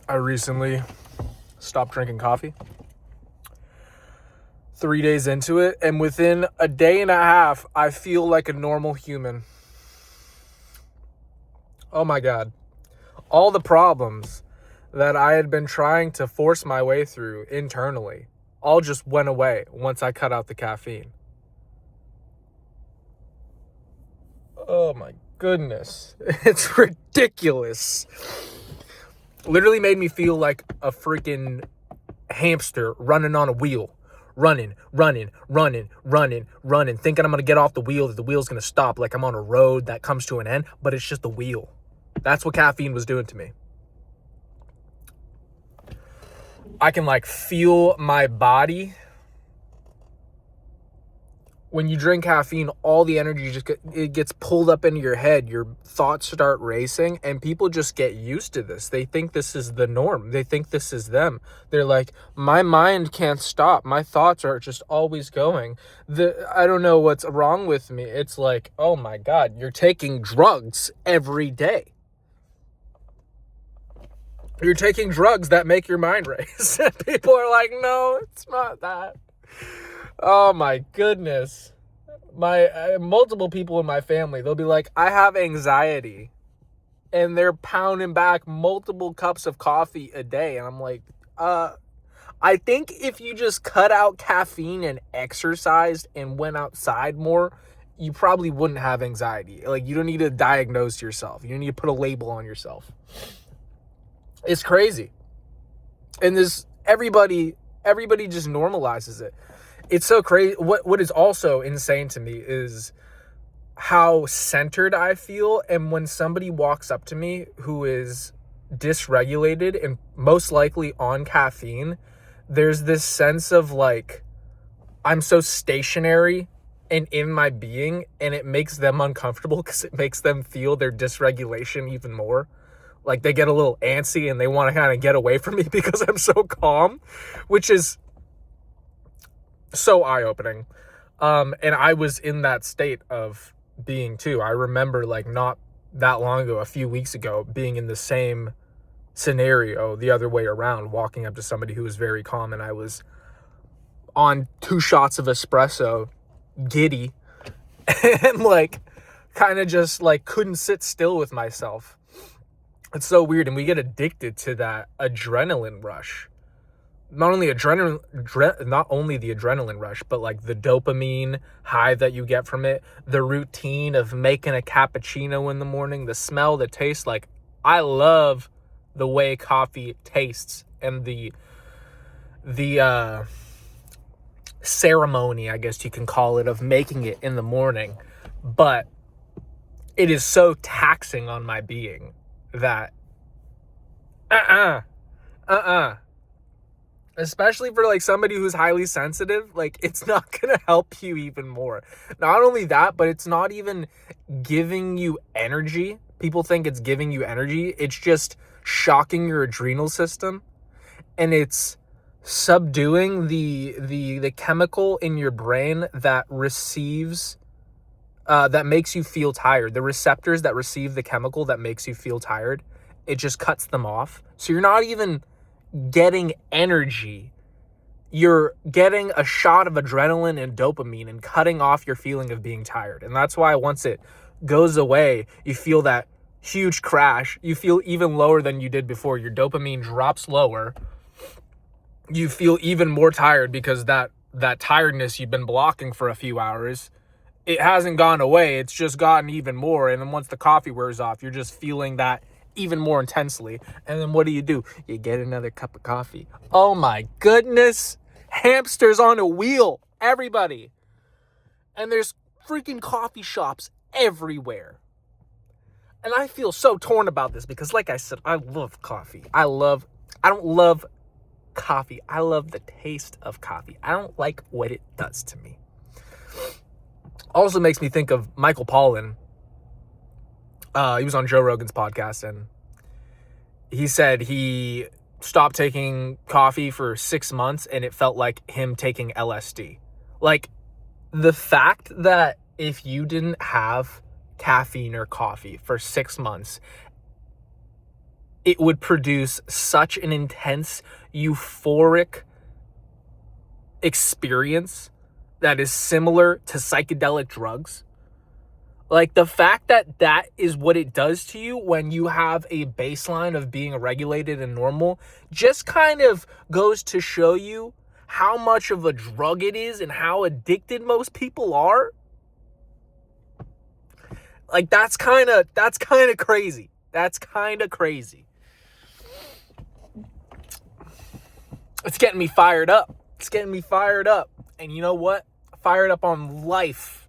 I recently stopped drinking coffee. 3 days into it, and within a day and a half, I feel like a normal human. Oh my God. All the problems that I had been trying to force my way through internally all just went away once I cut out the caffeine. Oh my goodness. It's ridiculous. Literally made me feel like a freaking hamster running on a wheel. Running, thinking I'm going to get off the wheel, that the wheel's going to stop, like I'm on a road that comes to an end, but it's just a wheel. That's what caffeine was doing to me. I can feel my body. When you drink caffeine, all the energy it gets pulled up into your head. Your thoughts start racing, and people just get used to this. They think this is the norm. They think this is them. They're like, my mind can't stop. My thoughts are just always going. I don't know what's wrong with me. It's like, oh my God, you're taking drugs every day. You're taking drugs that make your mind race. People are like, no, it's not that. Oh my goodness. Multiple people in my family, they'll be like, I have anxiety. And they're pounding back multiple cups of coffee a day. And I'm like, I think if you just cut out caffeine and exercised and went outside more, you probably wouldn't have anxiety. You don't need to diagnose yourself. You don't need to put a label on yourself. It's crazy. And everybody just normalizes it. It's so crazy. What is also insane to me is how centered I feel. And when somebody walks up to me who is dysregulated and most likely on caffeine, there's this sense of I'm so stationary and in my being, and it makes them uncomfortable because it makes them feel their dysregulation even more. They get a little antsy and they want to kind of get away from me because I'm so calm, which is so eye-opening. And I was in that state of being too. I remember not that long ago, a few weeks ago, being in the same scenario the other way around, walking up to somebody who was very calm, and I was on 2 shots of espresso, giddy, and kind of just couldn't sit still with myself. It's so weird, and we get addicted to that adrenaline rush. Not only the adrenaline rush, but the dopamine high that you get from it, the routine of making a cappuccino in the morning, the smell, the taste. I love the way coffee tastes, and the ceremony, I guess you can call it, of making it in the morning. But it is so taxing on my being that especially for somebody who's highly sensitive, it's not gonna help you even more. Not only that, but it's not even giving you energy. People think it's giving you energy. It's just shocking your adrenal system, and it's subduing the chemical in your brain that receives that makes you feel tired. The receptors that receive the chemical that makes you feel tired, it just cuts them off. So you're not even getting energy. You're getting a shot of adrenaline and dopamine and cutting off your feeling of being tired. And that's why once it goes away, you feel that huge crash. You feel even lower than you did before. Your dopamine drops lower. You feel even more tired because that tiredness you've been blocking for a few hours, it hasn't gone away. It's just gotten even more. And then once the coffee wears off, you're just feeling that even more intensely. And then what do? You get another cup of coffee. Oh my goodness. Hamsters on a wheel. Everybody. And there's freaking coffee shops everywhere. And I feel so torn about this because, like I said, I love coffee. I don't love coffee. I love the taste of coffee. I don't like what it does to me. Also makes me think of Michael Pollan. He was on Joe Rogan's podcast, and he said he stopped taking coffee for 6 months, and it felt like him taking LSD. The fact that if you didn't have caffeine or coffee for 6 months, it would produce such an intense, euphoric experience that is similar to psychedelic drugs. Like, the fact that that is what it does to you when you have a baseline of being regulated and normal just kind of goes to show you how much of a drug it is and how addicted most people are. Like, that's kind of crazy. That's kind of crazy. It's getting me fired up. And you know what? Fired up on life.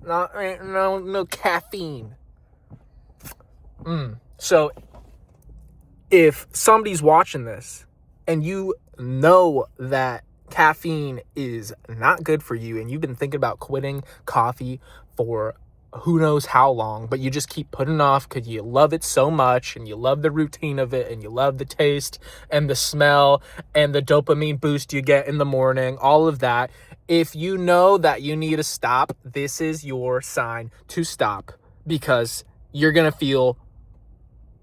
No caffeine. So if somebody's watching this and you know that caffeine is not good for you and you've been thinking about quitting coffee for who knows how long, but you just keep putting it off because you love it so much and you love the routine of it and you love the taste and the smell and the dopamine boost you get in the morning, all of that. If you know that you need to stop, this is your sign to stop, because you're going to feel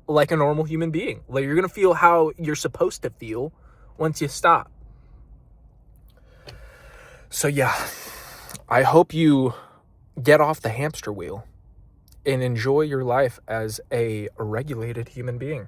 like a normal human being. Like, you're going to feel how you're supposed to feel once you stop. So yeah, I hope you get off the hamster wheel and enjoy your life as a regulated human being.